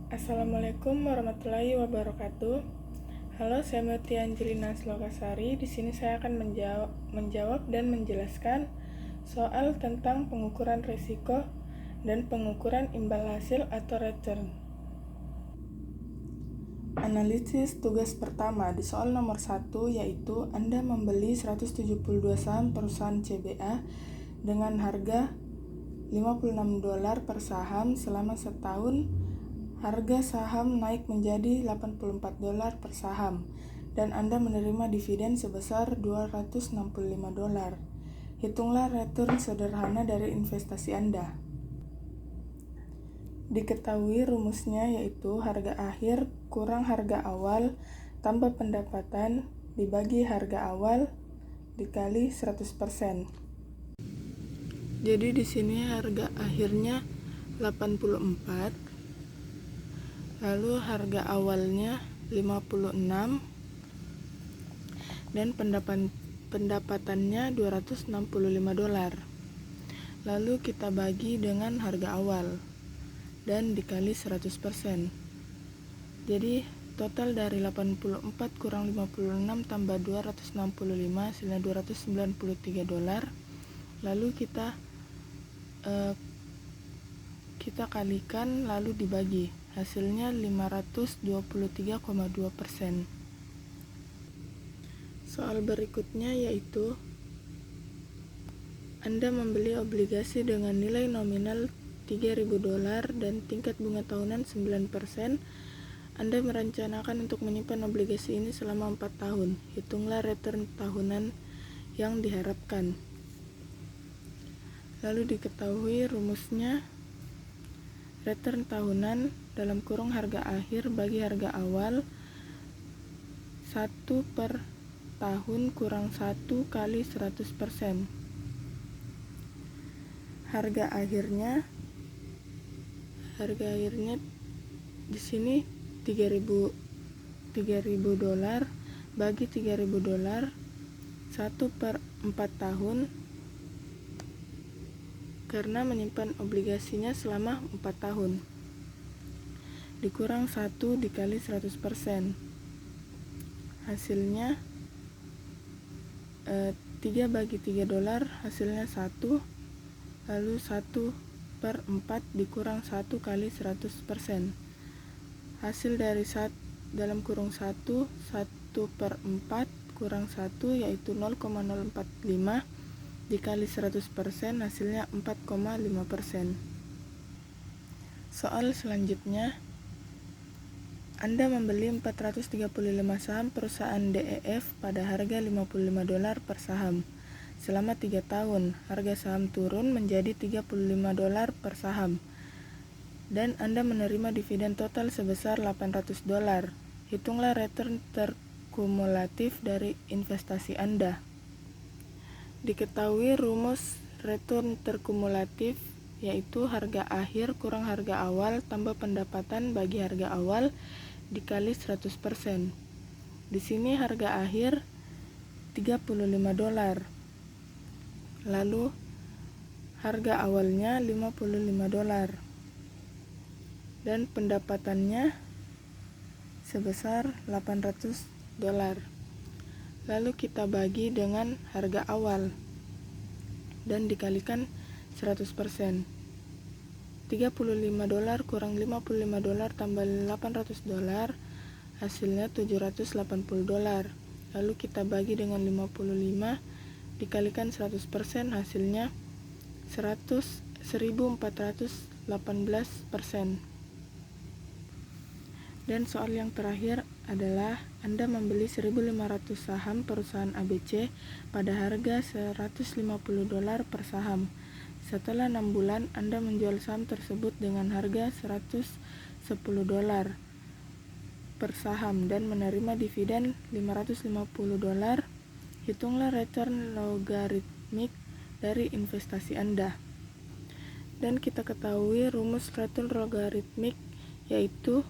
Assalamualaikum warahmatullahi wabarakatuh. Halo, saya Mutia Angelina Slokasari. Di sini saya akan menjawab dan menjelaskan soal tentang pengukuran risiko dan pengukuran imbal hasil atau return. Analisis tugas pertama di soal nomor 1 yaitu Anda membeli 172 saham perusahaan CBA dengan harga $56 per saham selama setahun. Harga saham naik menjadi $84 per saham dan Anda menerima dividen sebesar $265. Hitunglah return sederhana dari investasi Anda. Diketahui rumusnya yaitu harga akhir kurang harga awal tambah pendapatan dibagi harga awal dikali 100%. Jadi di sini harga akhirnya 84, lalu harga awalnya 56 dan pendapatannya $265. Lalu kita bagi dengan harga awal dan dikali 100%. Jadi total dari 84 kurang 56 tambah 265 hasilnya $293. Lalu kita kalikan lalu dibagi, hasilnya 523,2%. Soal berikutnya yaitu Anda membeli obligasi dengan nilai nominal $3.000 dan tingkat bunga tahunan 9%. Anda merencanakan untuk menyimpan obligasi ini selama 4 tahun. Hitunglah return tahunan yang diharapkan. Lalu diketahui rumusnya return tahunan dalam kurung harga akhir bagi harga awal 1 per tahun kurang 1 kali 100%. Harga akhirnya di sini $3.000 bagi $3.000 1 per 4 tahun karena menyimpan obligasinya selama 4 tahun dikurang 1 dikali 100%, hasilnya 3 bagi $3 hasilnya 1, lalu 1 per 4 dikurang 1 kali 100%. Hasil dari dalam kurung 1 per 4 kurang 1 yaitu 0,045 dikali 100% hasilnya 4,5%. Soal selanjutnya, Anda membeli 435 saham perusahaan DEF pada harga $55 per saham. Selama 3 tahun, harga saham turun menjadi $35 per saham. Dan Anda menerima dividen total sebesar $800. Hitunglah return terkumulatif dari investasi Anda. Diketahui rumus return terkumulatif yaitu harga akhir kurang harga awal tambah pendapatan bagi harga awal dikali 100%. Di sini harga akhir $35. Lalu harga awalnya $55 dan pendapatannya sebesar $800. Lalu kita bagi dengan harga awal dan dikalikan 100%. $35 kurang $55 tambah $800 hasilnya $780. Lalu kita bagi dengan 55 dikalikan 100% hasilnya 1418%. Dan soal yang terakhir adalah Anda membeli 1.500 saham perusahaan ABC pada harga $150 per saham. Setelah 6 bulan, Anda menjual saham tersebut dengan harga $110 per saham dan menerima dividen $550. Hitunglah return logaritmik dari investasi Anda. Dan kita ketahui rumus return logaritmik yaitu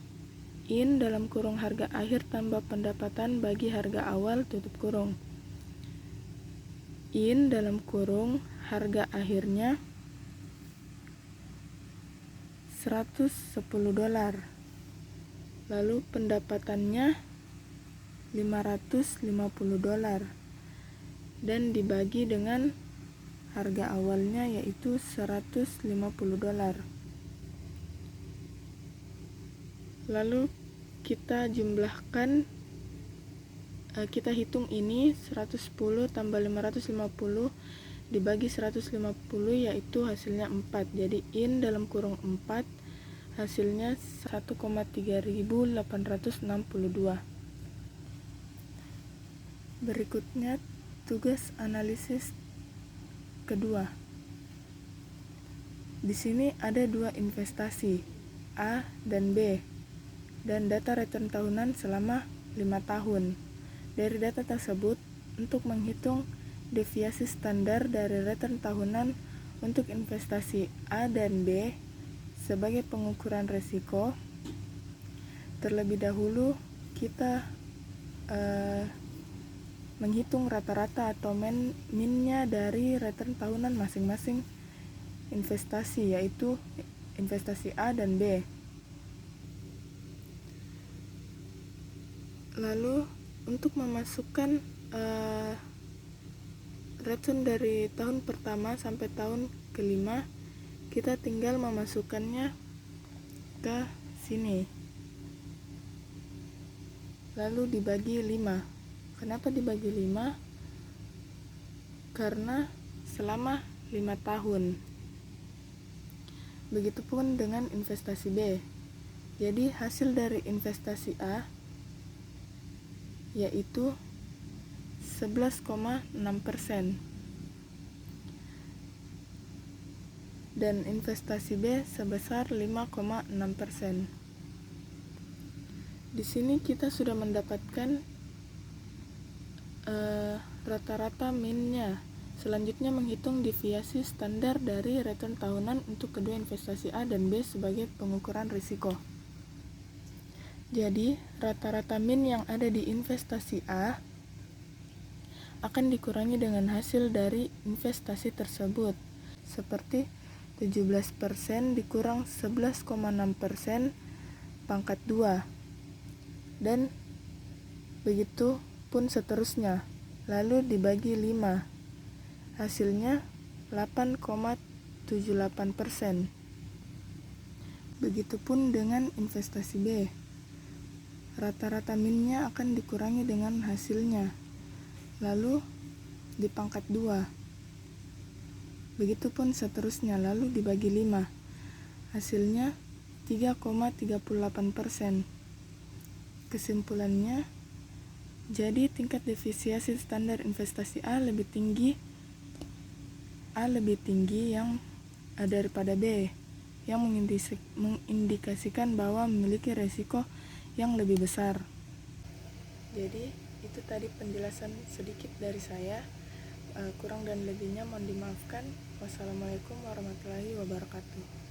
in dalam kurung harga akhir tambah pendapatan bagi harga awal tutup kurung. In dalam kurung harga akhirnya $110 lalu pendapatannya $550 dan dibagi dengan harga awalnya yaitu $150. Lalu kita jumlahkan, kita hitung ini 110 tambah 550 dibagi 150 yaitu hasilnya 4. Jadi in dalam kurung 4 hasilnya 1,3862. Berikutnya tugas analisis kedua. Di sini ada dua investasi, A dan B, dan data return tahunan selama 5 tahun. Dari data tersebut, untuk menghitung deviasi standar dari return tahunan untuk investasi A dan B sebagai pengukuran risiko, terlebih dahulu kita menghitung rata-rata atau minnya dari return tahunan masing-masing investasi, yaitu investasi A dan B. Lalu untuk memasukkan return dari tahun pertama sampai tahun kelima, kita tinggal memasukkannya ke sini, lalu dibagi 5. Kenapa dibagi 5? Karena selama 5 tahun. Begitupun dengan investasi B. Jadi hasil dari investasi A yaitu 11,6% dan investasi B sebesar 5,6%. Di sini kita sudah mendapatkan rata-rata minnya. Selanjutnya menghitung deviasi standar dari return tahunan untuk kedua investasi A dan B sebagai pengukuran risiko. Jadi rata-rata min yang ada di investasi A akan dikurangi dengan hasil dari investasi tersebut, seperti 17% dikurang 11,6% pangkat 2, dan begitu pun seterusnya, lalu dibagi 5, hasilnya 8,78%. Begitupun dengan investasi B, rata-rata minnya akan dikurangi dengan hasilnya, lalu di pangkat 2, begitupun seterusnya, lalu dibagi 5, hasilnya 3,38%. Kesimpulannya, jadi tingkat deviasi standar investasi A lebih tinggi yang daripada B, yang mengindikasikan bahwa memiliki risiko yang lebih besar. Jadi itu tadi penjelasan sedikit dari saya. Kurang dan lebihnya mohon dimaafkan. Wassalamualaikum warahmatullahi wabarakatuh.